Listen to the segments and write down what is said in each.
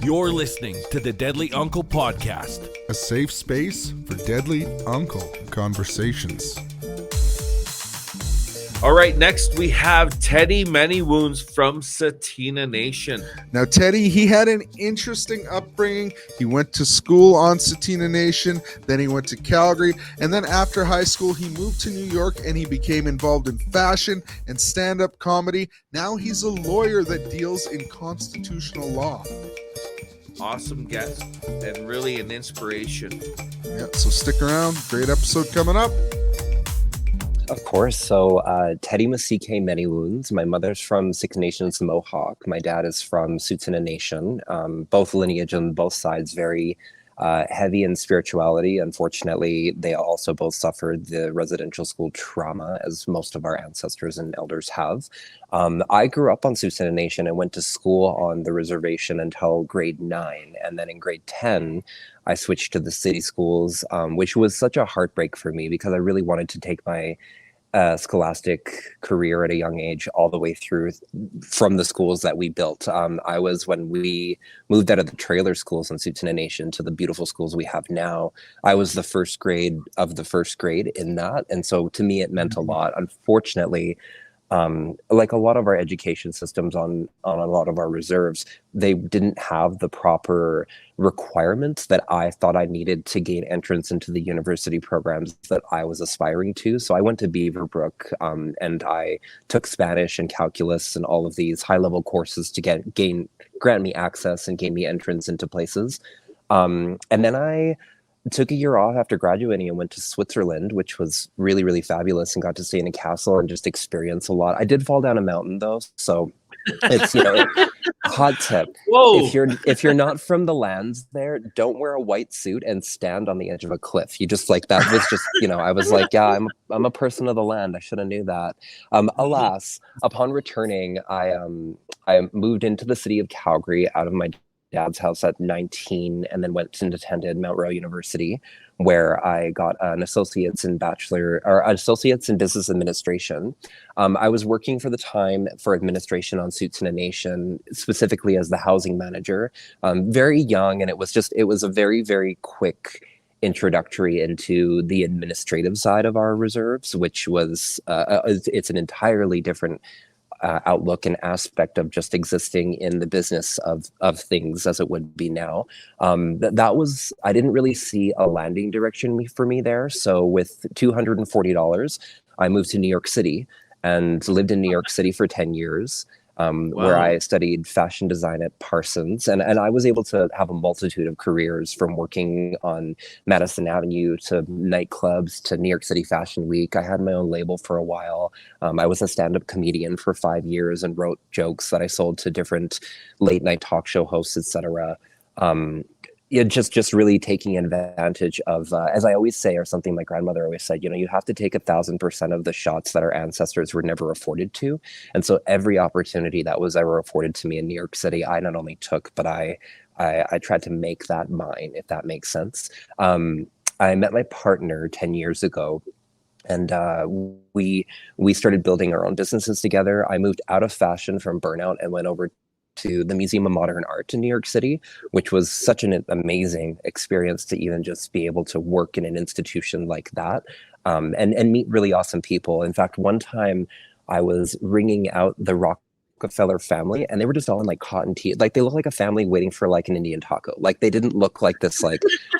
You're listening to the Deadly Uncle Podcast, a safe space for deadly uncle conversations. All right, next we have Teddy Manywounds from Satina Nation. Now, Teddy, he had an interesting upbringing. He went to school on Satina Nation, then he went to Calgary, and then after high school, he moved to New York and he became involved in fashion and stand-up comedy. Now he's a lawyer that deals in constitutional law. Awesome guest and really an inspiration. Yeah, so stick around. Great episode coming up. Of course. So Teddy Masike Manywounds. My mother's from Six Nations Mohawk. My dad is from Tsuut'ina Nation. Both lineage on both sides very heavy in spirituality. Unfortunately, they also both suffered the residential school trauma, as most of our ancestors and elders have. I grew up on Tsuut'ina Nation and went to school on the reservation until grade 9. And then in grade 10, I switched to the city schools, which was such a heartbreak for me because I really wanted to take my scholastic career at a young age all the way through from the schools that we built. When we moved out of the trailer schools in Tsuut'ina Nation to the beautiful schools we have now, I was the first grade of the first grade in that. And so to me, it meant a lot. Unfortunately, like a lot of our education systems on a lot of our reserves, they didn't have the proper requirements that I thought I needed to gain entrance into the university programs that I was aspiring to. So I went to Beaverbrook and I took Spanish and calculus and all of these high-level courses to grant me access and gain me entrance into places. And then I took a year off after graduating and went to Switzerland, which was really, really fabulous, and got to stay in a castle and just experience a lot. I did fall down a mountain though, so it's hot tip. Whoa. If you're not from the lands there, don't wear a white suit and stand on the edge of a cliff. You just that was just I was like, yeah, I'm a person of the land. I should have knew that. Alas, upon returning, I moved into the city of Calgary out of my dad's house at 19 and then went and attended Mount Royal University, where I got an associate's in business administration. I was working for the time for administration on Tsuut'ina Nation, specifically as the housing manager. Very young, and it was a very, very quick introductory into the administrative side of our reserves, which was it's an entirely different outlook and aspect of just existing in the business of things as it would be now. I didn't really see a landing direction for me there. So with $240, I moved to New York City and lived in New York City for 10 years. Where I studied fashion design at Parsons. And I was able to have a multitude of careers, from working on Madison Avenue to nightclubs to New York City Fashion Week. I had my own label for a while. I was a stand-up comedian for 5 years and wrote jokes that I sold to different late-night talk show hosts, etc. Just really taking advantage of, as I always say, or something my grandmother always said, you have to take 1,000% of the shots that our ancestors were never afforded to. And so every opportunity that was ever afforded to me in New York City, I not only took, but I tried to make that mine, if that makes sense. I met my partner 10 years ago, and we started building our own businesses together. I moved out of fashion from burnout and went over to the Museum of Modern Art in New York City, which was such an amazing experience to even just be able to work in an institution like that, and meet really awesome people. In fact, one time I was ringing out the Rockefeller family, and they were just all in cotton tee. They looked like a family waiting for an Indian taco. They didn't look like this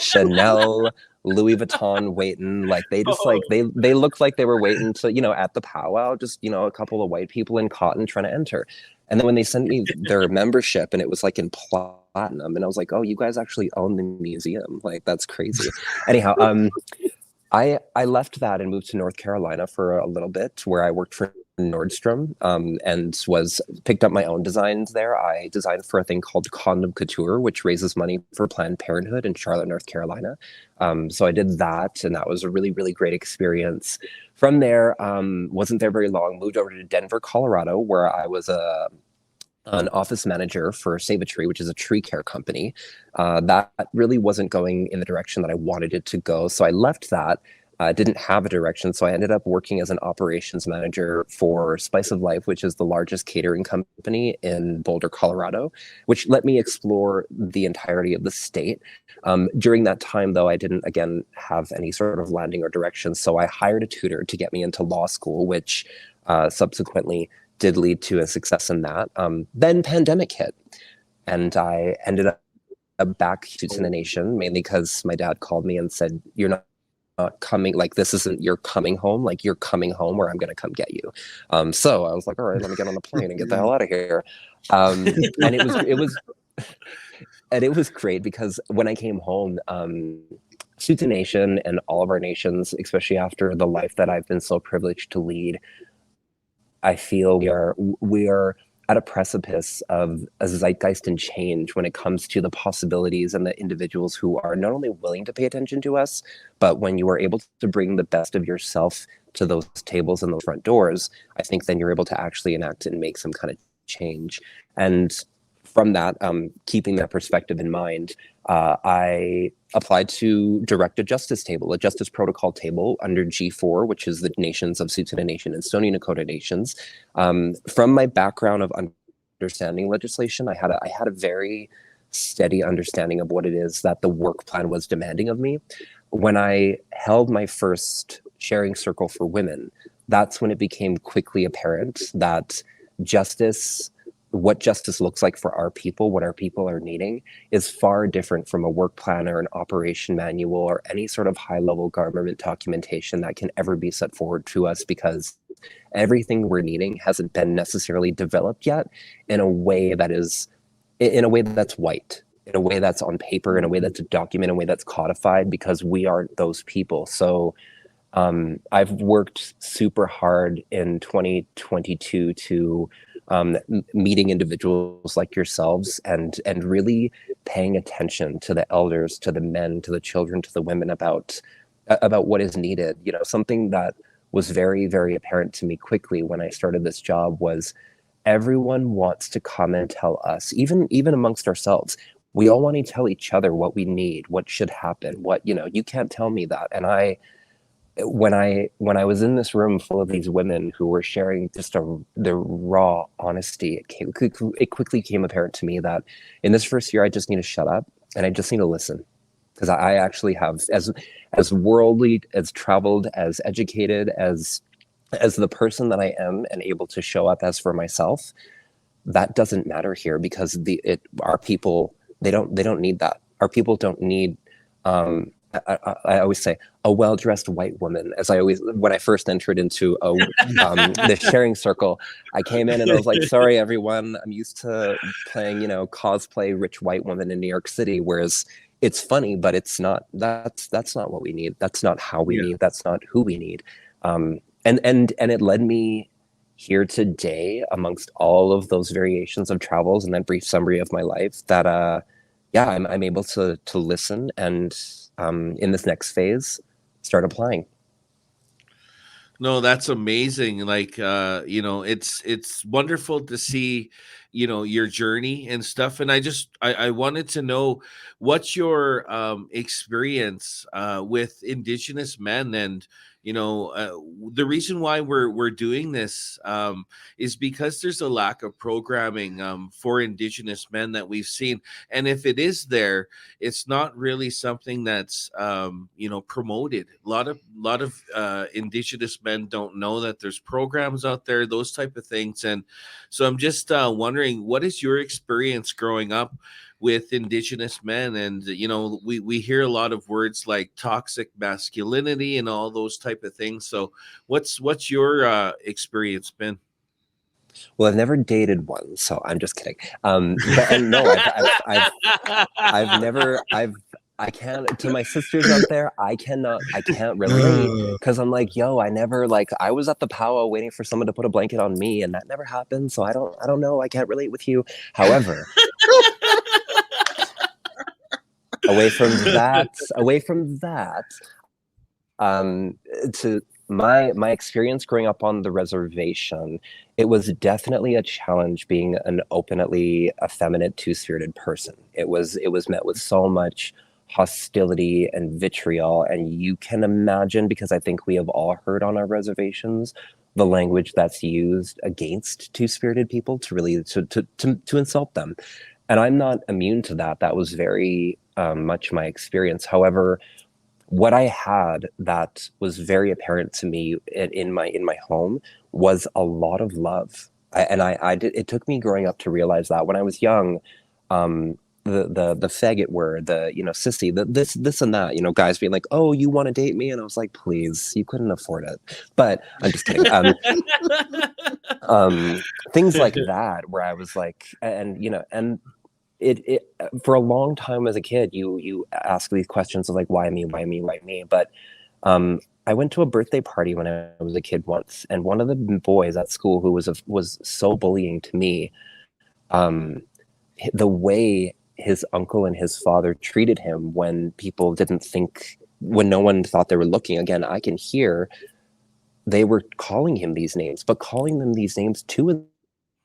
Chanel, Louis Vuitton waiting. They just they looked like they were waiting to, at the powwow, just, a couple of white people in cotton trying to enter. And then when they sent me their membership, and it was in platinum, and I was like, oh, you guys actually own the museum. That's crazy. Anyhow, I left that and moved to North Carolina for a little bit, where I worked for Nordstrom, and picked up my own designs there. I designed for a thing called Condom Couture, which raises money for Planned Parenthood in Charlotte, North Carolina. So I did that, and that was a really, really great experience. From there, wasn't there very long, moved over to Denver, Colorado, where I was an office manager for Save a Tree, which is a tree care company. That really wasn't going in the direction that I wanted it to go. So I left that didn't have a direction. So I ended up working as an operations manager for Spice of Life, which is the largest catering company in Boulder, Colorado, which let me explore the entirety of the state. During that time, though, I didn't, again, have any sort of landing or direction. So I hired a tutor to get me into law school, which subsequently did lead to a success in that. Then pandemic hit, and I ended up back to the nation, mainly because my dad called me and said, "You're not coming, like this isn't you're coming home, like you're coming home or I'm going to come get you." So I was like, all right, let me get on the plane and get the hell out of here. And it was great because when I came home, Sioux Nation and all of our nations, especially after the life that I've been so privileged to lead, I feel we are at a precipice of a zeitgeist and change when it comes to the possibilities and the individuals who are not only willing to pay attention to us, but when you are able to bring the best of yourself to those tables and those front doors, I think then you're able to actually enact and make some kind of change. And from that, keeping that perspective in mind, I applied to direct a justice table, a justice protocol table under G4, which is the nations of Tsuut'ina Nation and Stoney Nakoda nations. From my background of understanding legislation, I had a very steady understanding of what it is that the work plan was demanding of me. When I held my first sharing circle for women, that's when it became quickly apparent that what justice looks like for our people, what our people are needing, is far different from a work plan or an operation manual or any sort of high-level government documentation that can ever be set forward to us, because everything we're needing hasn't been necessarily developed yet in a way that's white, in a way that's on paper, in a way that's documented, in a way that's codified, because we aren't those people. So I've worked super hard in 2022 to meeting individuals like yourselves and really paying attention to the elders, to the men, to the children, to the women about what is needed. You know, something that was very, very apparent to me quickly when I started this job was everyone wants to come and tell us, even amongst ourselves. We all want to tell each other what we need, what should happen, you can't tell me that. And when I was in this room full of these women who were sharing just their raw honesty, it quickly became apparent to me that in this first year, I just need to shut up and I just need to listen, because I actually have, as worldly, as traveled, as educated, as the person that I am and able to show up as for myself, that doesn't matter here, because our people, they don't need that. Our people don't need. I always say a well-dressed white woman. When I first entered into the sharing circle, I came in and I was like, sorry, everyone, I'm used to playing, cosplay rich white woman in New York City. Whereas it's funny, but it's not, that's not what we need. That's not how we need. That's not who we need. And it led me here today amongst all of those variations of travels and that brief summary of my life that, I'm able to listen and, in this next phase, start applying. No, that's amazing. Like, it's wonderful to see, your journey and stuff. And I wanted to know what's your experience with Indigenous men, and the reason why we're doing this is because there's a lack of programming for Indigenous men that we've seen, and if it is there, it's not really something that's promoted. A lot of Indigenous men don't know that there's programs out there, those type of things. And so I'm just wondering, what is your experience growing up with Indigenous men? And we hear a lot of words like toxic masculinity and all those type of things. So what's your experience been? Well, I've never dated one, so I'm just kidding. And no, I've never, I can't, to my sisters out there, I can't relate, because I'm like, yo, I was at the powwow waiting for someone to put a blanket on me, and that never happened. So I don't know. I can't relate with you. However, away from that, to my experience growing up on the reservation, it was definitely a challenge being an openly effeminate, two-spirited person. It was met with so much hostility and vitriol. And you can imagine, because I think we have all heard on our reservations the language that's used against two-spirited people to really to insult them. And I'm not immune to that. That was very much my experience. However, what I had that was very apparent to me in my home was a lot of love. I did. It took me growing up to realize that when I was young, the faggot word, the sissy, this and that, guys being like, "Oh, you want to date me?" And I was like, "Please, you couldn't afford it." But I'm just kidding. Things like that, where I was like, and it for a long time as a kid, you ask these questions of like, why me, why me, why me? But I went to a birthday party when I was a kid once, and one of the boys at school who was so bullying to me, the way his uncle and his father treated him when people didn't think, when no one thought they were looking. Again, I can hear they were calling him these names, but calling them these names to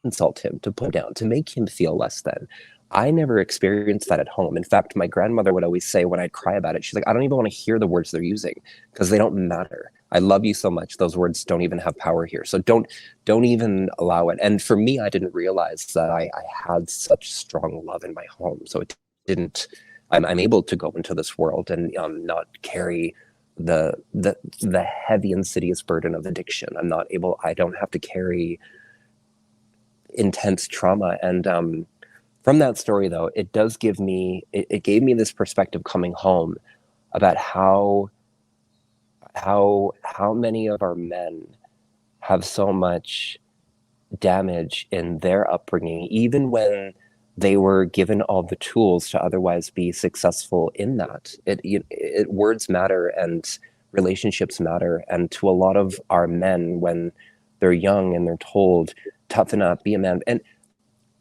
insult him, to put him down, to make him feel less than. I never experienced that at home. In fact, my grandmother would always say when I'd cry about it, she's like, "I don't even want to hear the words they're using because they don't matter. I love you so much. Those words don't even have power here. So don't even allow it." And for me, I didn't realize that I had such strong love in my home. So it didn't, I'm able to go into this world and not carry the heavy, insidious burden of addiction. I don't have to carry intense trauma. And from that story, though, it gave me this perspective coming home about how many of our men have so much damage in their upbringing, even when they were given all the tools to otherwise be successful in that. Words matter and relationships matter. And to a lot of our men, when they're young and they're told, toughen up, be a man. And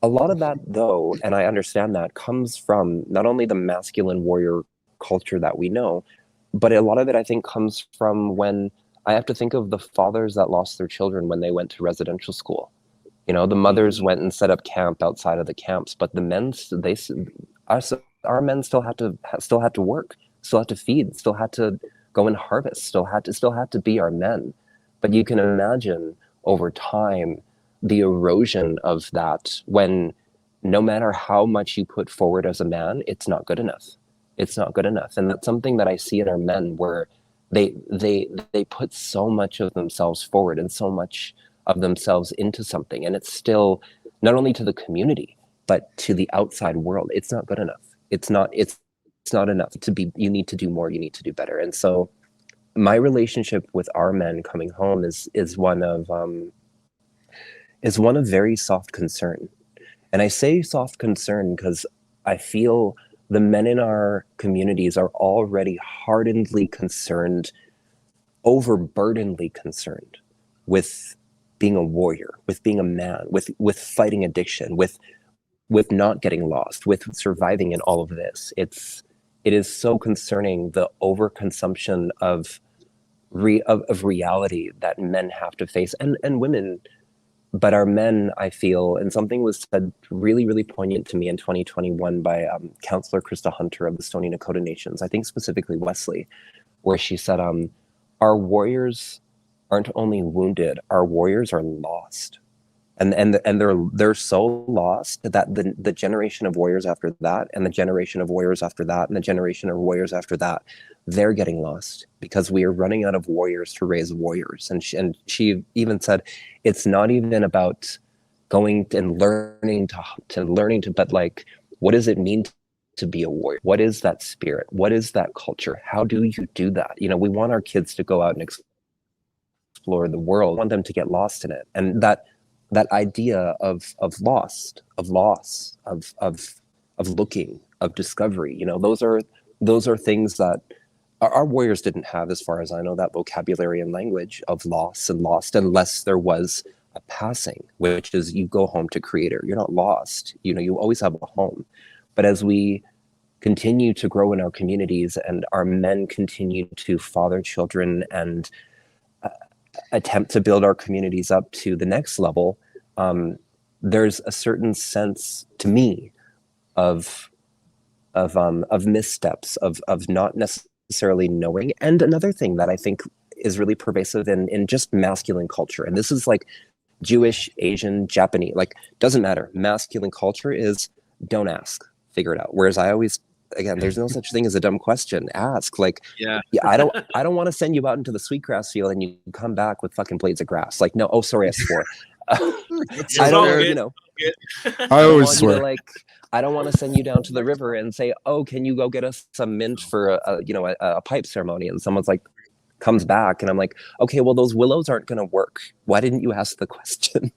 a lot of that, though, and I understand that, comes from not only the masculine warrior culture that we know, but a lot of it, I think, comes from when I have to think of the fathers that lost their children when they went to residential school. The mothers went and set up camp outside of the camps, but the men, our men still had to work, still had to feed, still had to go and harvest, still had to be our men. But you can imagine over time the erosion of that, when no matter how much you put forward as a man, it's not good enough. It's not good enough. And that's something that I see in our men, where they put so much of themselves forward and so much of themselves into something, and it's still not only to the community but to the outside world. It's not good enough. It's not enough to be. You need to do more. You need to do better. And so my relationship with our men coming home is one of very soft concern. And I say soft concern because I feel the men in our communities are already hardenedly concerned, overburdenedly concerned with being a warrior, with being a man, with fighting addiction, with not getting lost, with surviving in all of this. It is so concerning, the overconsumption of reality that men have to face, and women. But our men, I feel, and something was said really, really poignant to me in 2021 by Counselor Krista Hunter of the Stoney Nakoda Nations, I think specifically Wesley, where she said, our warriors aren't only wounded, our warriors are lost. And they're so lost that the generation of warriors after that, and the generation of warriors after that, and the generation of warriors after that, they're getting lost because we are running out of warriors to raise warriors. And she even said, it's not even about going and learning to, but like, what does it mean to be a warrior? What is that spirit? What is that culture? How do you do that? We want our kids to go out and explore the world. We want them to get lost in it. And that idea of loss, of looking, of discovery, those are things that our warriors didn't have, as far as I know, that vocabulary and language of loss and lost, unless there was a passing, which is you go home to Creator. You're not lost. You always have a home. But as we continue to grow in our communities and our men continue to father children and attempt to build our communities up to the next level, there's a certain sense to me of of missteps, of not necessarily knowing. And another thing that I think is really pervasive in just masculine culture, and this is like Jewish, Asian, Japanese, like doesn't matter. Masculine culture is don't ask, figure it out. Whereas I always, again, there's no such thing as a dumb question. Ask. Like, Yeah. yeah, I don't want to send you out into the sweetgrass field and you come back with fucking blades of grass. Like, no, oh sorry, I swore. It's I It's all don't, okay. you know, I I don't always want you to swear. like. I don't want to send you down to the river and say, "Oh, can you go get us some mint for a pipe ceremony?" And someone's like, comes back, and I'm like, "Okay, well, those willows aren't going to work. Why didn't you ask the question?"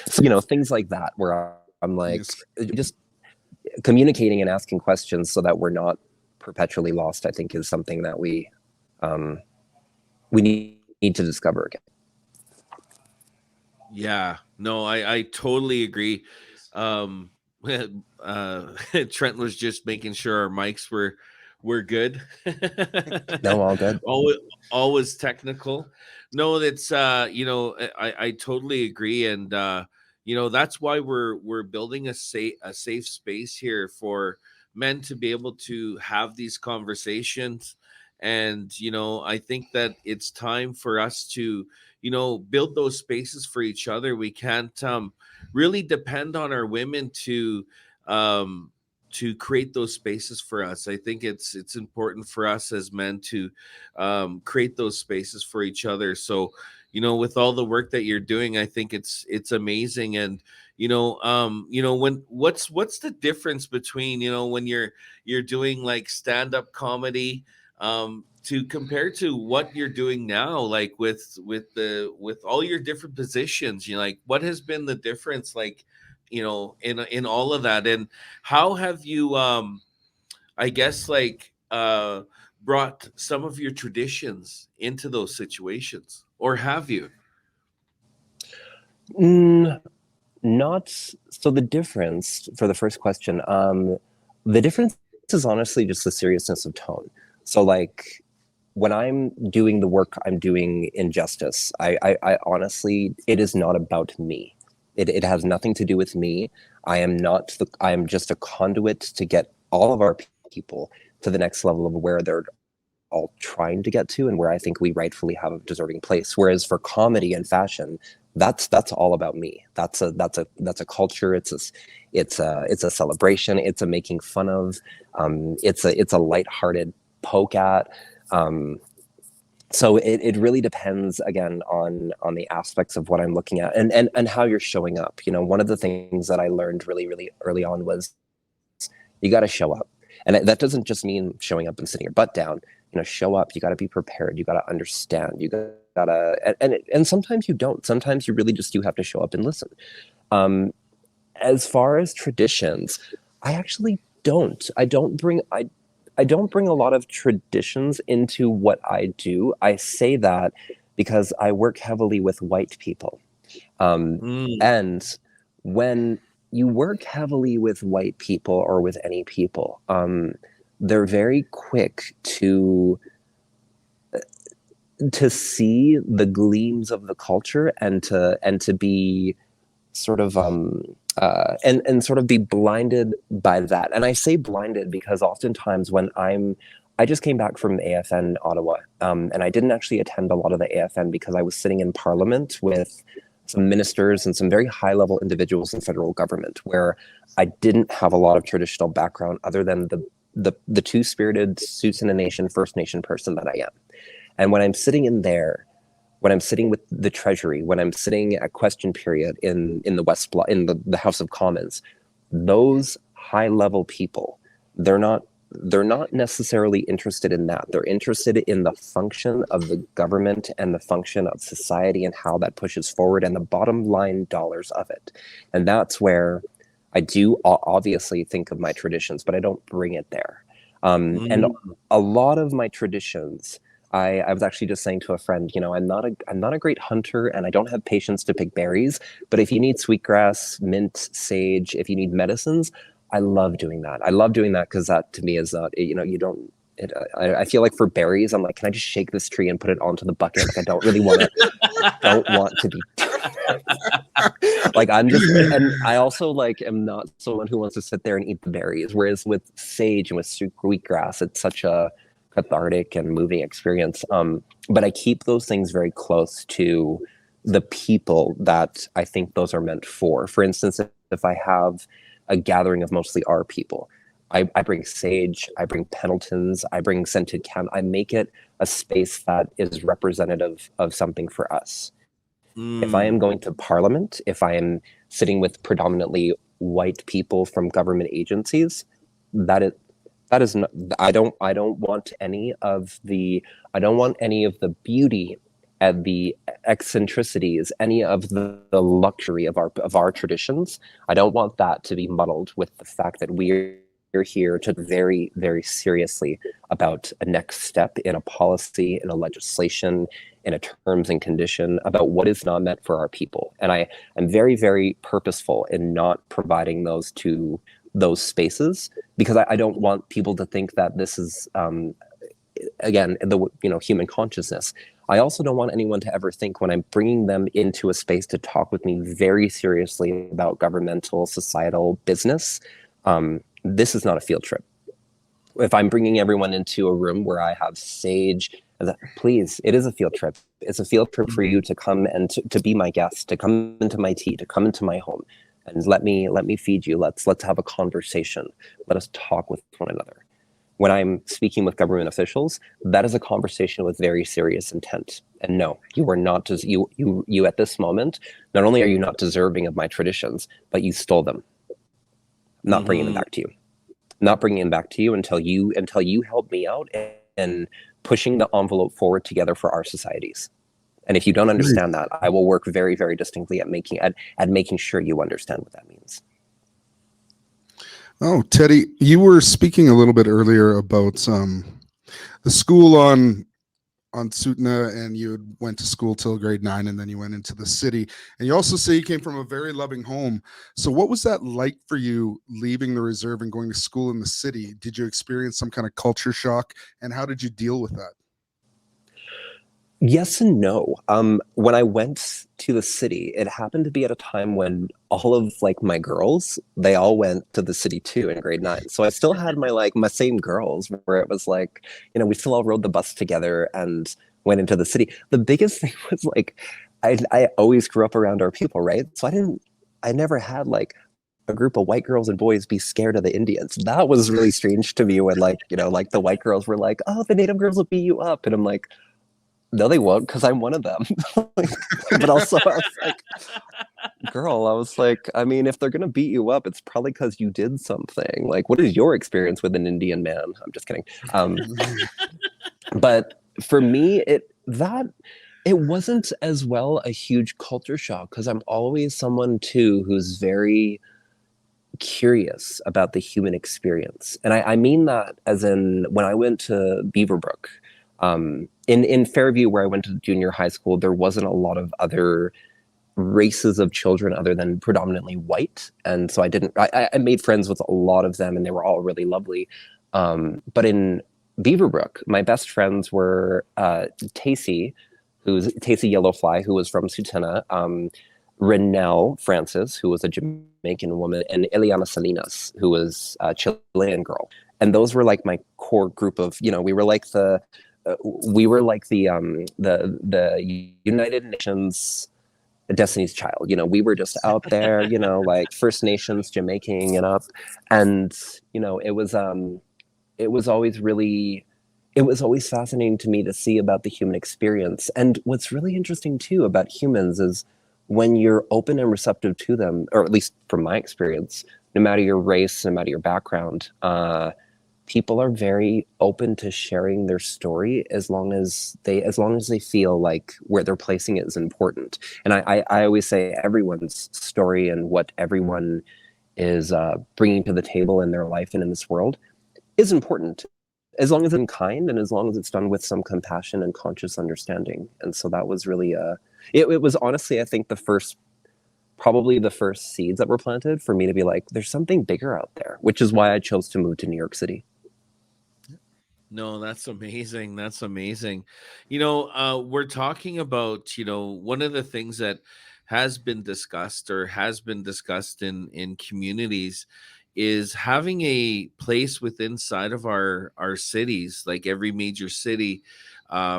So things like that, where I'm like, Yes. just communicating and asking questions so that we're not perpetually lost. I think is something that we need to discover again. Yeah, no, I totally agree. Um, Trent was just making sure our mics were good. No, all good. always always technical. No, that's I totally agree, and that's why we're building a safe space here for men to be able to have these conversations. And I think that it's time for us to build those spaces for each other. We can't really depend on our women um to create those spaces for us. I think it's important for us as men to create those spaces for each other. So with all the work that you're doing, I think it's amazing. And when what's the difference between when you're doing like stand-up comedy to compare to what you're doing now, like with all your different positions, like what has been the difference, like in all of that? And how have you I guess like brought some of your traditions into those situations, or have you? Mm, not so. The difference for the first question, the difference is honestly just the seriousness of tone. So like when I'm doing the work I'm doing in justice, I honestly, it is not about me. It has nothing to do with me. I am just a conduit to get all of our people to the next level of where they're all trying to get to and where I think we rightfully have a deserving place. Whereas for comedy and fashion, that's all about me. That's a culture. It's a celebration. It's a making fun of. It's a lighthearted poke at. Um, so it really depends again on the aspects of what I'm looking at and how you're showing up. One of the things that I learned really really early on was you got to show up, and that doesn't just mean showing up and sitting your butt down. Show up. You got to be prepared. You got to understand. You gotta and sometimes you don't. Sometimes you really just do have to show up and listen. Um, as far as traditions, I actually don't. I don't bring a lot of traditions into what I do. I say that because I work heavily with white people. Mm, And when you work heavily with white people or with any people, they're very quick to see the gleams of the culture and to be sort of and sort of be blinded by that. And I say blinded because oftentimes when I just came back from AFN Ottawa, and I didn't actually attend a lot of the AFN because I was sitting in Parliament with some ministers and some very high level individuals in federal government, where I didn't have a lot of traditional background other than the two-spirited Tsuut'ina Nation First Nation person that I am. And when I'm sitting in there, when I'm sitting with the Treasury, when I'm sitting at question period in the West Block, in the House of Commons, those high level people, they're not necessarily interested in that. They're interested in the function of the government and the function of society and how that pushes forward and the bottom line dollars of it. And that's where I do obviously think of my traditions, but I don't bring it there. And mm, a lot of my traditions, I was actually just saying to a friend, I'm not a great hunter and I don't have patience to pick berries, but if you need sweetgrass, mint, sage, if you need medicines, I love doing that. I love doing that because that to me is you don't. I feel like for berries, I'm like, can I just shake this tree and put it onto the bucket? Like I don't really want to. Don't want to be. Like I'm just, and I also like am not someone who wants to sit there and eat the berries. Whereas with sage and with sweetgrass, it's such a cathartic and moving experience. But I keep those things very close to the people that I think those are meant for. For instance, if I have a gathering of mostly our people, I bring sage, I bring Pendletons, I bring scented candle. I make it a space that is representative of something for us. If I am Mm. going to Parliament, if I am sitting with predominantly white people from government agencies, that is that is not, I don't want any of the beauty and the eccentricities, any of the luxury of our traditions. I don't want that to be muddled with the fact that we're here to very, very seriously about a next step in a policy, in a legislation, in a terms and condition about what is not meant for our people. And I'm very, very purposeful in not providing those spaces, because I don't want people to think that this is again the human consciousness. I also don't want anyone to ever think when I'm bringing them into a space to talk with me very seriously about governmental, societal business, this is not a field trip. If I'm bringing everyone into a room where I have sage, please, it is a field trip. It's a field trip for you to come and to be my guest, to come into my tea, to come into my home, and let me feed you. Let's have a conversation. Let us talk with one another. When I'm speaking with government officials, that is a conversation with very serious intent. And no, you are not you at this moment. Not only are you not deserving of my traditions, but you stole them. I'm not bringing them Mm-hmm. back to you. Not bringing them back to you until you help me out and pushing the envelope forward together for our societies. And if you don't understand that, I will work very, very distinctly at making sure you understand what that means. Oh, Teddy, you were speaking a little bit earlier about the school on Sutna, and you went to school till grade 9, and then you went into the city. And you also say you came from a very loving home. So what was that like for you, leaving the reserve and going to school in the city? Did you experience some kind of culture shock, and how did you deal with that? Yes and no. When I went to the city, it happened to be at a time when all of like my girls, they all went to the city too in grade 9. So I still had my same girls, where it was like, we still all rode the bus together and went into the city. The biggest thing was like, I always grew up around our people, right? So I never had like a group of white girls and boys be scared of the Indians. That was really strange to me when like the white girls were like, oh, the native girls will beat you up. And I'm like, no, they won't, because I'm one of them. But also, I was like, girl, I was like, I mean, if they're going to beat you up, it's probably because you did something. Like, what is your experience with an Indian man? I'm just kidding. But for me, it wasn't as well a huge culture shock, because I'm always someone too who's very curious about the human experience. And I mean that as in when I went to Beaverbrook, in Fairview, where I went to junior high school, there wasn't a lot of other races of children other than predominantly white. And so I made friends with a lot of them, and they were all really lovely. But in Beaverbrook, my best friends were Tacey Yellowfly, who was from Sutena, Renelle Francis, who was a Jamaican woman, and Eliana Salinas, who was a Chilean girl. And those were like my core group of, we were like the United Nations Destiny's Child. We were just out there, like First Nations Jamaican it up, and it was always really. It was always fascinating to me to see about the human experience. And what's really interesting too about humans is when you're open and receptive to them, or at least from my experience, no matter your race, no matter your background, people are very open to sharing their story as long as they feel like where they're placing it is important. And I always say everyone's story and what everyone is bringing to the table in their life and in this world is important, as long as it's kind and as long as it's done with some compassion and conscious understanding. And so that was really it was honestly, I think, probably the first seeds that were planted for me to be like, there's something bigger out there, which is why I chose to move to New York City. No, that's amazing. That's amazing. We're talking about, one of the things that has been discussed, or has been discussed in communities, is having a place within inside of our cities, like every major city,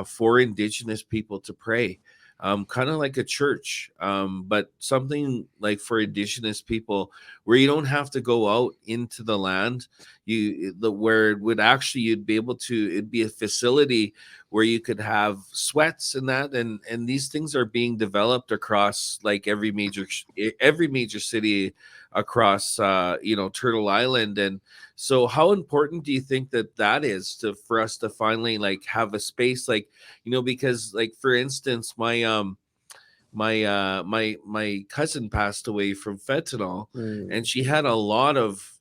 for indigenous people to pray, kind of like a church, but something like for indigenous people, where you don't have to go out into the land. Where it would actually, you'd be able to, it'd be a facility where you could have sweats and that, and these things are being developed across like every major city across Turtle Island. And so how important do you think that is to, for us to finally like have a space, like, because like for instance, my cousin passed away from fentanyl, Mm. and she had a lot of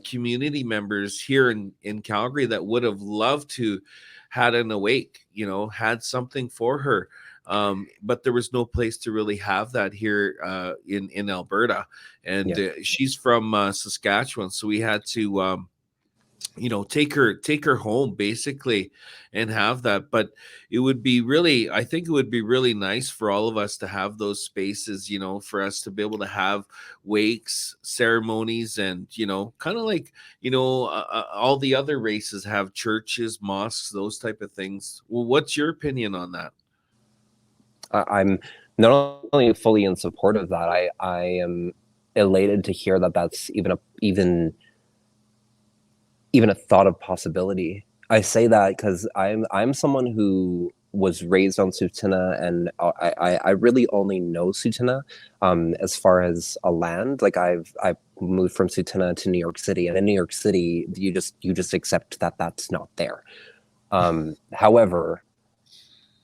community members here in Calgary that would have loved to had an awake, had something for her. But there was no place to really have that here in Alberta, and Yeah. she's from Saskatchewan, so we had to take her home basically, and have that. But it would be really, I think it would be really nice for all of us to have those spaces, for us to be able to have wakes, ceremonies, and kind of like, all the other races have churches, mosques, those type of things. Well, what's your opinion on that? I'm not only fully in support of that, I am elated to hear that that's even a thought of possibility. I say that because I'm someone who was raised on Tsuut'ina, and I really only know Tsuut'ina as far as a land. Like I've moved from Tsuut'ina to New York City, and in New York City, you just accept that that's not there. However,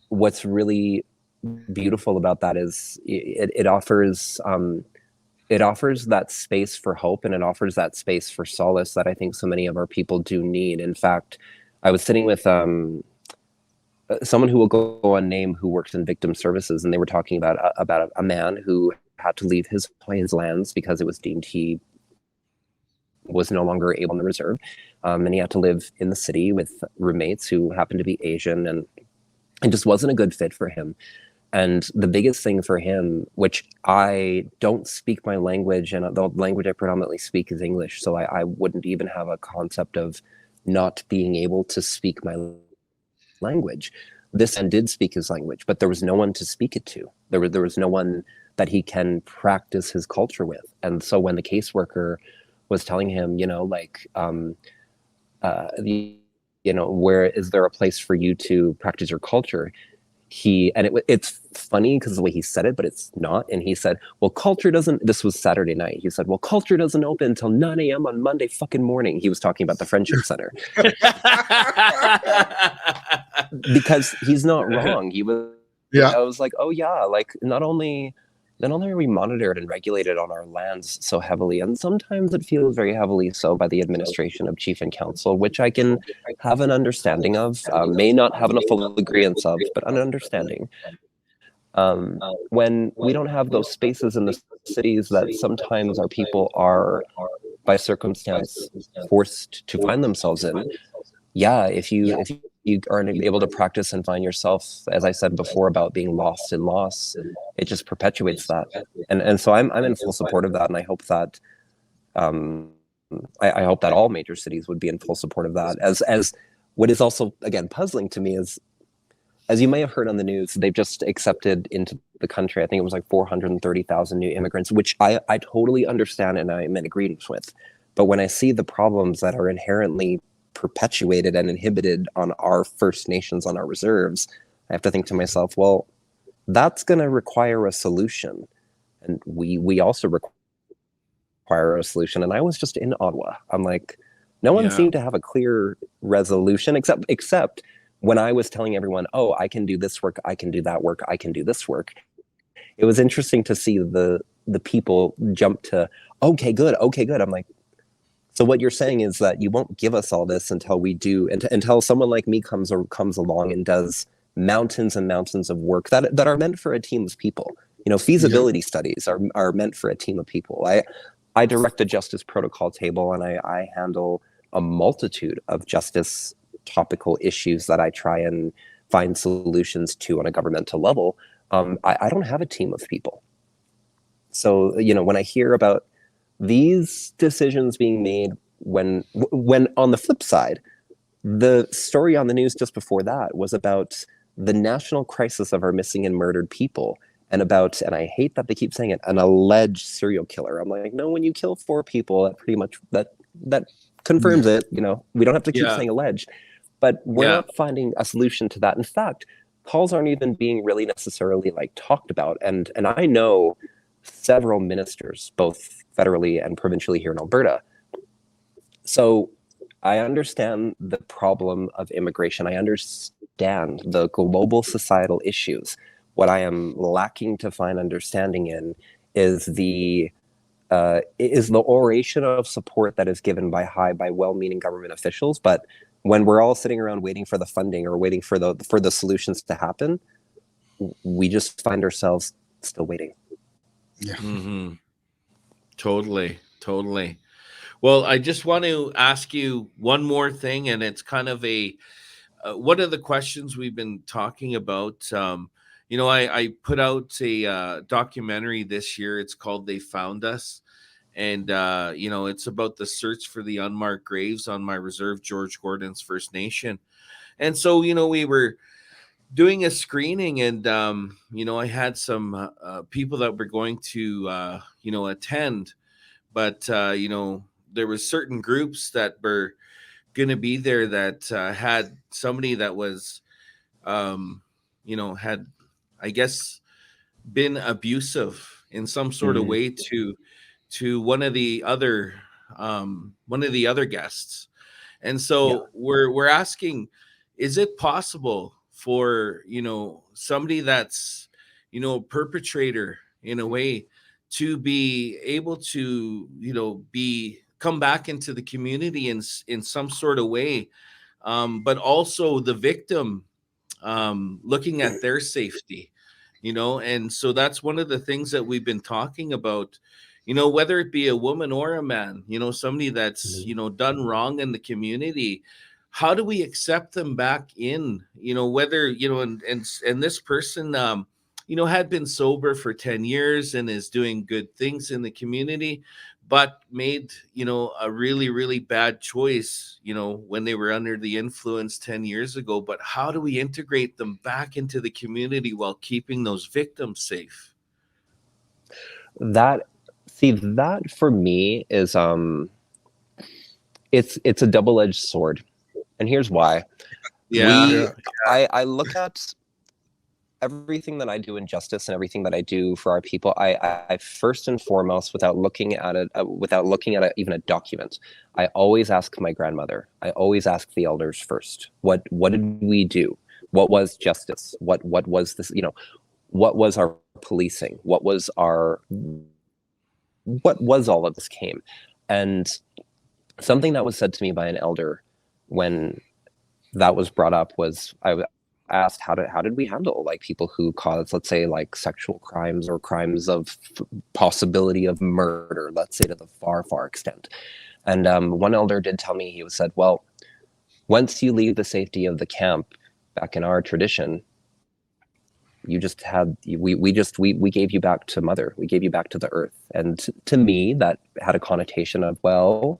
what's really beautiful about that is it offers that space for hope, and it offers that space for solace that I think so many of our people do need. In fact, I was sitting with someone who will go unnamed, who works in victim services, and they were talking about a man who had to leave his lands because it was deemed he was no longer able to reserve, and he had to live in the city with roommates who happened to be Asian, and it just wasn't a good fit for him. And the biggest thing for him, which I don't speak my language, and the language I predominantly speak is English, so I wouldn't even have a concept of not being able to speak my language. This man did speak his language, but there was no one to speak it to. There was no one that he can practice his culture with. And so when the caseworker was telling him, where is there a place for you to practice your culture? It's funny because the way he said it, but it's not. And he said, well, culture doesn't, this was Saturday night. He said, well, culture doesn't open until 9 a.m. on Monday fucking morning. He was talking about the Friendship Center. Because he's not wrong. I was like, oh yeah, like not only are we monitored and regulated on our lands so heavily, and sometimes it feels very heavily so by the administration of chief and council, which I can have an understanding of, may not have a full agreement of, but an understanding. When we don't have those spaces in the cities that sometimes our people are, by circumstance, forced to find themselves in, yeah, if you aren't able to practice and find yourself, as I said before about being lost in loss, it just perpetuates that. And so I'm in full support of that, and I hope that I hope that all major cities would be in full support of that. As what is also again puzzling to me is, as you may have heard on the news, they've just accepted into the country, I think it was like 430,000 new immigrants, which I totally understand and I'm in agreement with. But when I see the problems that are inherently perpetuated and inhibited on our First Nations, on our reserves, I have to think to myself, well, that's going to require a solution. And we also require a solution. And I was just in Ottawa. I'm like, no one seemed to have a clear resolution, except when I was telling everyone, oh, I can do this work, I can do that work, I can do this work. It was interesting to see the people jump to, okay, good. I'm like, so what you're saying is that you won't give us all this until we do, until someone like me comes along and does mountains and mountains of work that are meant for a team of people. Feasibility studies are meant for a team of people. I direct a justice protocol table, and I handle a multitude of justice topical issues that I try and find solutions to on a governmental level. I don't have a team of people. So, when I hear about these decisions being made, when on the flip side, the story on the news just before that was about the national crisis of our missing and murdered people, and I hate that they keep saying it, an alleged serial killer. I'm like, no, when you kill 4 people, that pretty much that confirms it. We don't have to keep Yeah. saying alleged, but we're Yeah. not finding a solution to that. In fact, calls aren't even being really necessarily like talked about. And I know several ministers, both federally and provincially here in Alberta. So I understand the problem of immigration. I understand the global societal issues. What I am lacking to find understanding in is the oration of support that is given by well-meaning government officials. But when we're all sitting around waiting for the funding or waiting for the solutions to happen, we just find ourselves still waiting. Yeah. Mm-hmm. Totally. Well, I just want to ask you one more thing, and it's kind of a one of the questions we've been talking about. I put out a documentary this year. It's called "They Found Us," and it's about the search for the unmarked graves on my reserve, George Gordon's First Nation. And so, we were doing a screening, and I had some people that were going to attend, but there was certain groups that were going to be there that had somebody that was had, I guess, been abusive in some sort of way to one of the other guests. And Yeah. so we're asking, is it possible for somebody that's a perpetrator in a way to be able to be come back into the community in some sort of way, but also the victim looking at their safety, and so that's one of the things that we've been talking about, whether it be a woman or a man, somebody that's done wrong in the community. How do we accept them back in, whether and this person had been sober for 10 years and is doing good things in the community, but made a really really bad choice when they were under the influence 10 years ago. But how do we integrate them back into the community while keeping those victims safe? That for me is it's a double-edged sword, and here's why. Yeah. I look at everything that I do in justice and everything that I do for our people. I first and foremost, without looking at even a document, I always ask my grandmother. I always ask the elders first. What did we do? What was justice? What was this? What was our policing? What was all of this came? And something that was said to me by an elder when that was brought up was, I asked, how did we handle like people who cause, let's say, like sexual crimes or crimes of possibility of murder, let's say, to the far extent. And one elder did tell me, he said, well, once you leave the safety of the camp, back in our tradition, we gave you back to mother, we gave you back to the earth. And to me, that had a connotation of, well,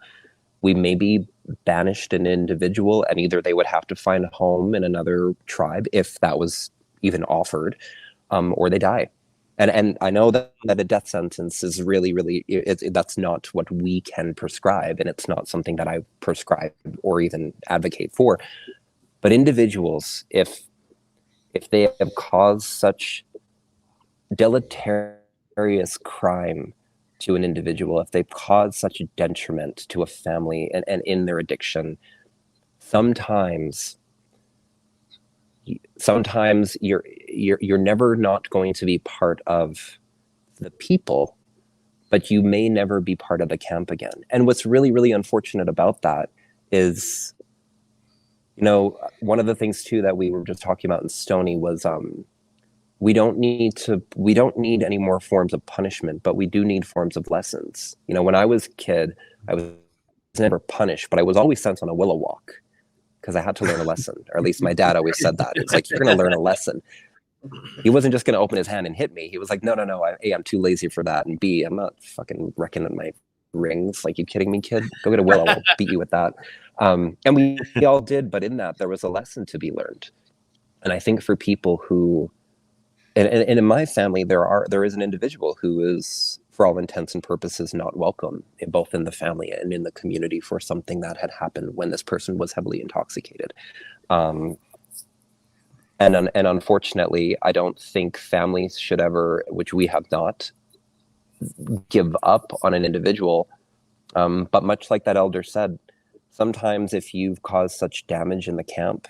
we maybe banished an individual, and either they would have to find a home in another tribe if that was even offered, or they die. And I know that a death sentence is really, really, that's not what we can prescribe, and it's not something that I prescribe or even advocate for. But individuals, if they have caused such deleterious crime to an individual, if they've caused such a detriment to a family and in their addiction, sometimes you're never not going to be part of the people, but you may never be part of the camp again. And what's really, really unfortunate about that is, one of the things too that we were just talking about in Stony was we don't need any more forms of punishment, but we do need forms of lessons. When I was a kid, I was never punished, but I was always sent on a willow walk because I had to learn a lesson, or at least my dad always said that. It's like, you're going to learn a lesson. He wasn't just going to open his hand and hit me. He was like, no, A, I'm too lazy for that. And B, I'm not fucking reckoning my rings. Like, you kidding me, kid? Go get a willow. I'll beat you with that. And we all did. But in that, there was a lesson to be learned. And I think for people who, and in my family, there is an individual who is, for all intents and purposes, not welcome, both in the family and in the community, for something that had happened when this person was heavily intoxicated. And unfortunately, I don't think families should ever, which we have not, give up on an individual. But much like that elder said, sometimes if you've caused such damage in the camp,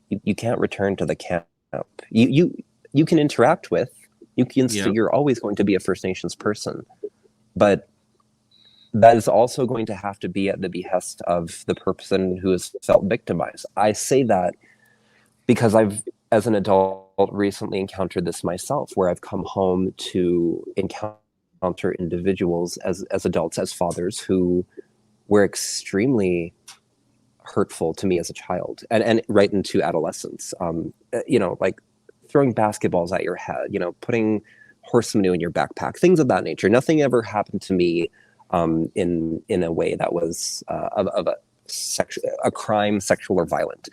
you can't return to the camp. You can interact with, you're always going to be a First Nations person, but that is also going to have to be at the behest of the person who has felt victimized. I say that because I've, as an adult, recently encountered this myself, where I've come home to encounter individuals as adults, as fathers, who were extremely hurtful to me as a child, and right into adolescence. Like throwing basketballs at your head, putting horse manure in your backpack, things of that nature. Nothing ever happened to me in a way that was of a crime, sexual or violent.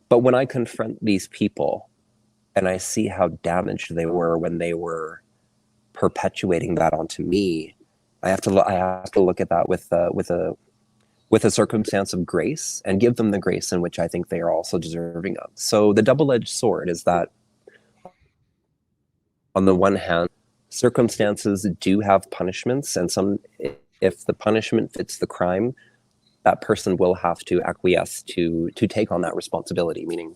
But when I confront these people and I see how damaged they were when they were perpetuating that onto me, I have to look at that with a circumstance of grace, and give them the grace in which I think they are also deserving of. So the double-edged sword is that, on the one hand, circumstances do have punishments, and if the punishment fits the crime, that person will have to acquiesce to take on that responsibility, meaning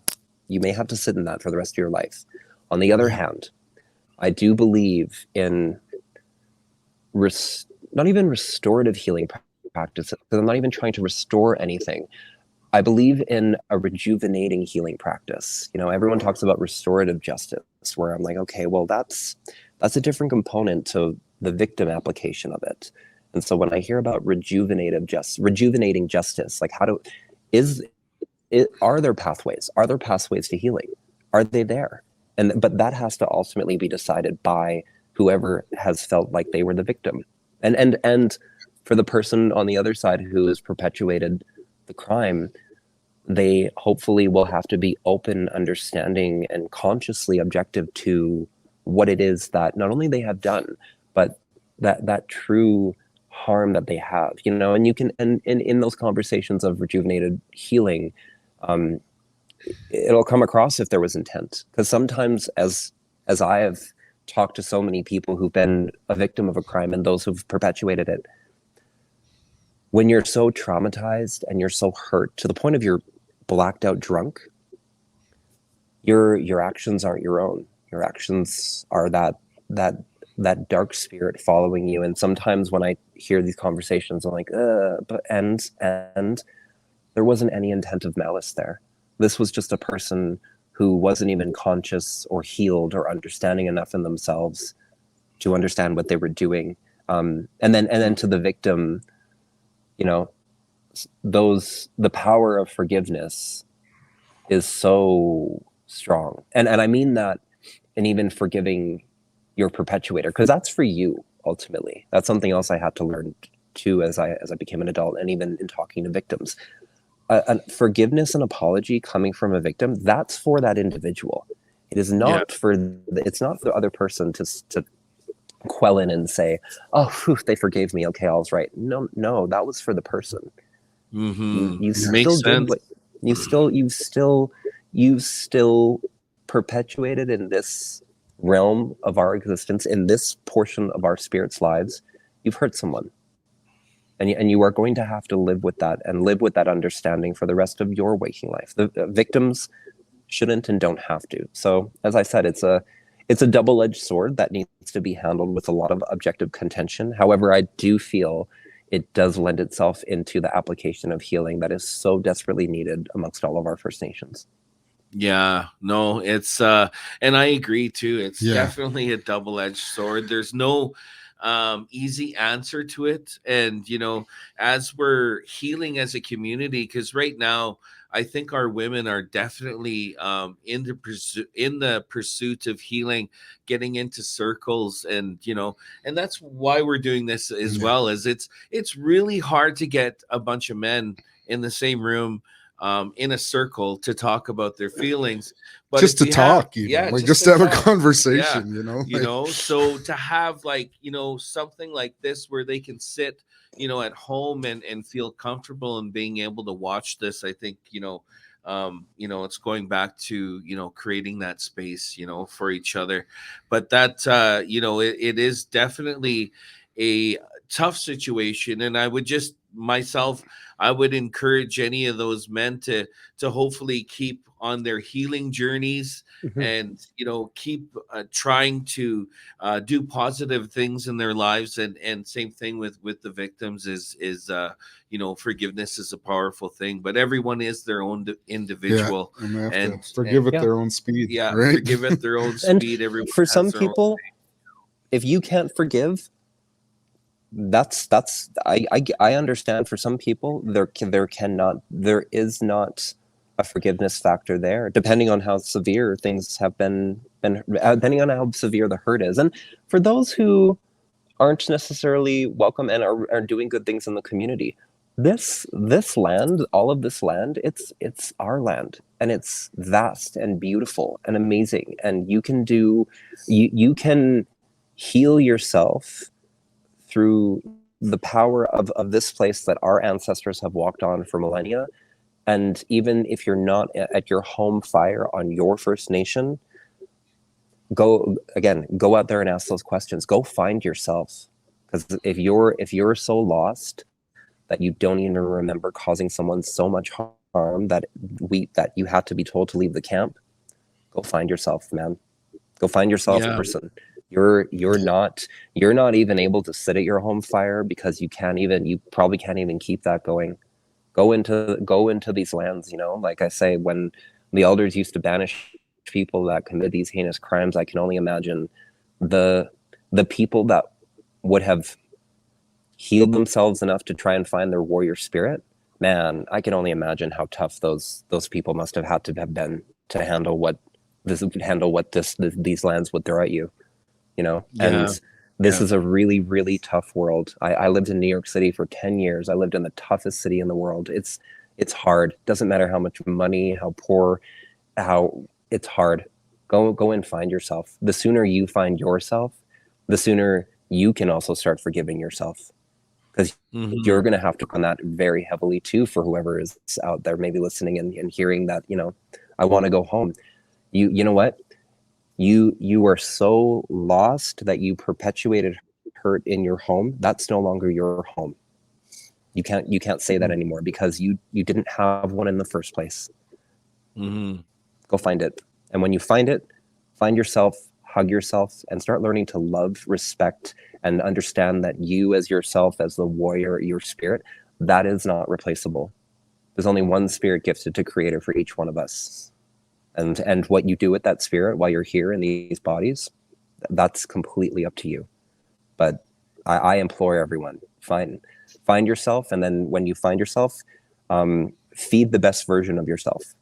you may have to sit in that for the rest of your life. On the other hand, I do believe in not even restorative healing practices, because I'm not even trying to restore anything. I believe in a rejuvenating healing practice. Everyone talks about restorative justice, where I'm like, okay, well, that's a different component to the victim application of it. And so when I hear about rejuvenating justice, like are there pathways? Are there pathways to healing? Are they there? But that has to ultimately be decided by whoever has felt like they were the victim. And for the person on the other side who has perpetuated the crime, they hopefully will have to be open, understanding, and consciously objective to what it is that not only they have done, but that true harm that they have, and you can, and in those conversations of rejuvenated healing, it'll come across if there was intent. Because sometimes, as I have talked to so many people who've been a victim of a crime and those who've perpetuated it, when you're so traumatized and you're so hurt to the point of you're blacked out drunk, your actions aren't your own. Your actions are that dark spirit following you. And sometimes when I hear these conversations, I'm like, and there wasn't any intent of malice there. This was just a person who wasn't even conscious or healed or understanding enough in themselves to understand what they were doing. And then to the victim, the power of forgiveness is so strong. And I mean that, and even forgiving your perpetuator, because that's for you ultimately. That's something else I had to learn too as I became an adult, and even in talking to victims. Forgiveness and apology coming from a victim, that's for that individual. It is not it's not for the other person to quell in and say, oh, whew, they forgave me, okay, all's right. No, that was for the person. You still did what you've still perpetuated in this realm of our existence, in this portion of our spirit's lives. You've hurt someone, and you are going to have to live with that, and live with that understanding for the rest of your waking life. The victims shouldn't and don't have to. So as I said, it's a double-edged sword that needs to be handled with a lot of objective contention. However, I do feel it does lend itself into the application of healing that is so desperately needed amongst all of our First Nations. Yeah, no, it's and I agree too. It's definitely a double-edged sword. There's no easy answer to it. And as we're healing as a community, because right now I think our women are definitely in the pursuit of healing, getting into circles, and and that's why we're doing this as Yeah. well. As it's really hard to get a bunch of men in the same room, in a circle, to talk about their feelings. But Just if to you have, talk, even yeah, like just just to to have a talk, yeah, conversation, like so to have, like, something like this where they can sit, at home, and feel comfortable and being able to watch this. I think, it's going back to, creating that space, for each other. But that, it is definitely a tough situation. And I would just myself, I would encourage any of those men to hopefully keep on their healing journeys, Mhm. and keep trying to do positive things in their lives. And same thing with the victims, is forgiveness is a powerful thing, but everyone is their own yeah, individual. and they have to And forgive at Yeah. their own speed, yeah, right? forgive at their own And speed. Everyone for some has their own. people, if you can't forgive, that's I understand. For some people, there is not a forgiveness factor there, depending on how severe things have been depending on how severe the hurt is. And for those who aren't necessarily welcome and are doing good things in the community, this land, all of this land, it's our land, and it's vast and beautiful and amazing, and you can heal yourself through the power of this place that our ancestors have walked on for millennia. And even if you're not at your home fire on your First Nation, go out there and ask those questions. Go find yourself, because if you're so lost that you don't even remember causing someone so much harm that you had to be told to leave the camp, go find yourself, man. Go find yourself, Yeah. person. You're not even able to sit at your home fire because you probably can't even keep that going. Go into these lands, like I say, when the elders used to banish people that committed these heinous crimes, I can only imagine the people that would have healed themselves enough to try and find their warrior spirit. Man, I can only imagine how tough those people must have had to have been to handle what these lands would throw at you, Yeah. and this Yeah. is a really, really tough world. I lived in New York City for 10 years. I lived in the toughest city in the world. It's hard. Doesn't matter how much money, how poor, how it's hard. Go and find yourself. The sooner you find yourself, the sooner you can also start forgiving yourself, because you're Mhm. going to have to on that very heavily too, for whoever is out there maybe listening and hearing that, I want to go home. You know what? You were so lost that you perpetuated hurt in your home. That's no longer your home. You can't say that anymore, because you didn't have one in the first place. Mhm. Go find it. And when you find it, find yourself, hug yourself, and start learning to love, respect, and understand that you as yourself, as the warrior, your spirit, that is not replaceable. There's only one spirit gifted to creator for each one of us. And what you do with that spirit while you're here in these bodies, that's completely up to you. But I implore everyone, find yourself, and then when you find yourself, feed the best version of yourself.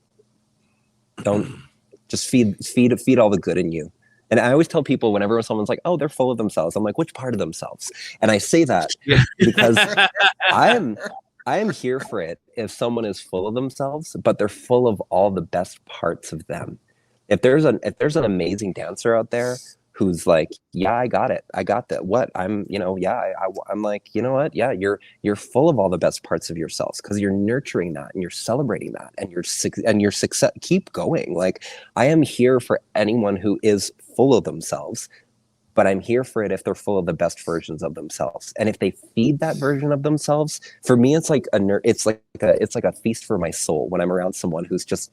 Don't just feed all the good in you. And I always tell people, whenever someone's like, "Oh, they're full of themselves," I'm like, "Which part of themselves?" And I say that Yeah. because I am here for it if someone is full of themselves, but they're full of all the best parts of them. If there's an amazing dancer out there who's like, yeah, I got it, I got that. What I'm, yeah, I'm like, you know what? Yeah, you're full of all the best parts of yourselves, because you're nurturing that and you're celebrating that, and your success. Keep going. Like, I am here for anyone who is full of themselves, but I'm here for it if they're full of the best versions of themselves. And if they feed that version of themselves, for me, it's like a feast for my soul when I'm around someone who's just,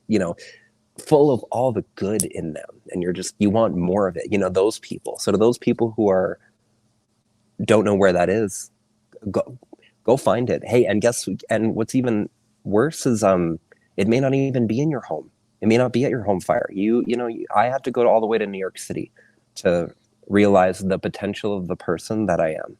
full of all the good in them, and you want more of it. Those people. So to those people who don't know where that is, go find it. Hey, and what's even worse is it may not even be in your home. It may not be at your home fire. I had to go all the way to New York City to realize the potential of the person that I am.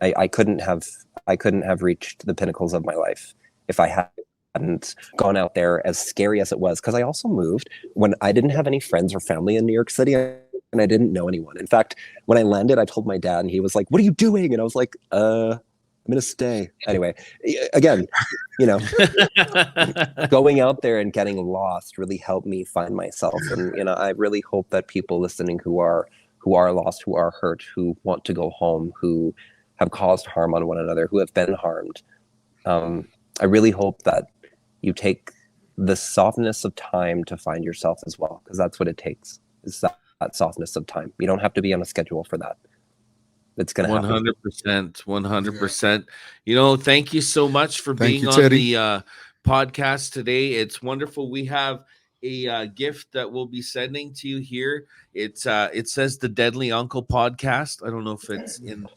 I couldn't have reached the pinnacles of my life if I hadn't gone out there, as scary as it was. Because I also moved when I didn't have any friends or family in New York City, and I didn't know anyone. In fact, when I landed, I told my dad, and he was like, "What are you doing?" And I was like, I'm gonna stay. Anyway, again, you know, going out there and getting lost really helped me find myself. And, you know, I really hope that people listening who are lost, who are hurt, who want to go home, who have caused harm on one another, who have been harmed, I really hope that you take the softness of time to find yourself as well, because that's what it takes, is that softness of time. You don't have to be on a schedule for that. It's going to happen. 100%, 100%. You know, thank you so much for being you, on Teddy. the podcast today. It's wonderful. We have a gift that we'll be sending to you here. It's it says the Deadly Uncle Podcast. I don't know if it's in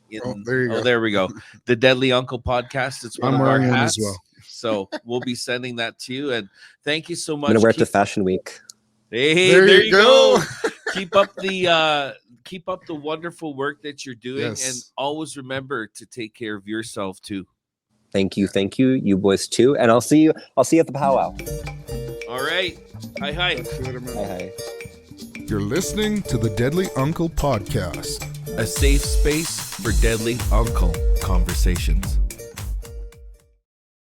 there you go. There we go. The Deadly Uncle Podcast. It's one I'm of our wearing one hats as well. So we'll be sending that to you. And thank you so much. I'm gonna wear it to Fashion Week. Hey, there you go. Keep up the wonderful work that you're doing, and always remember to take care of yourself too. Thank you, you boys too, and I'll see you at the powwow. All right, hi. Hi. You're listening to the Deadly Uncle Podcast, a safe space for deadly uncle conversations.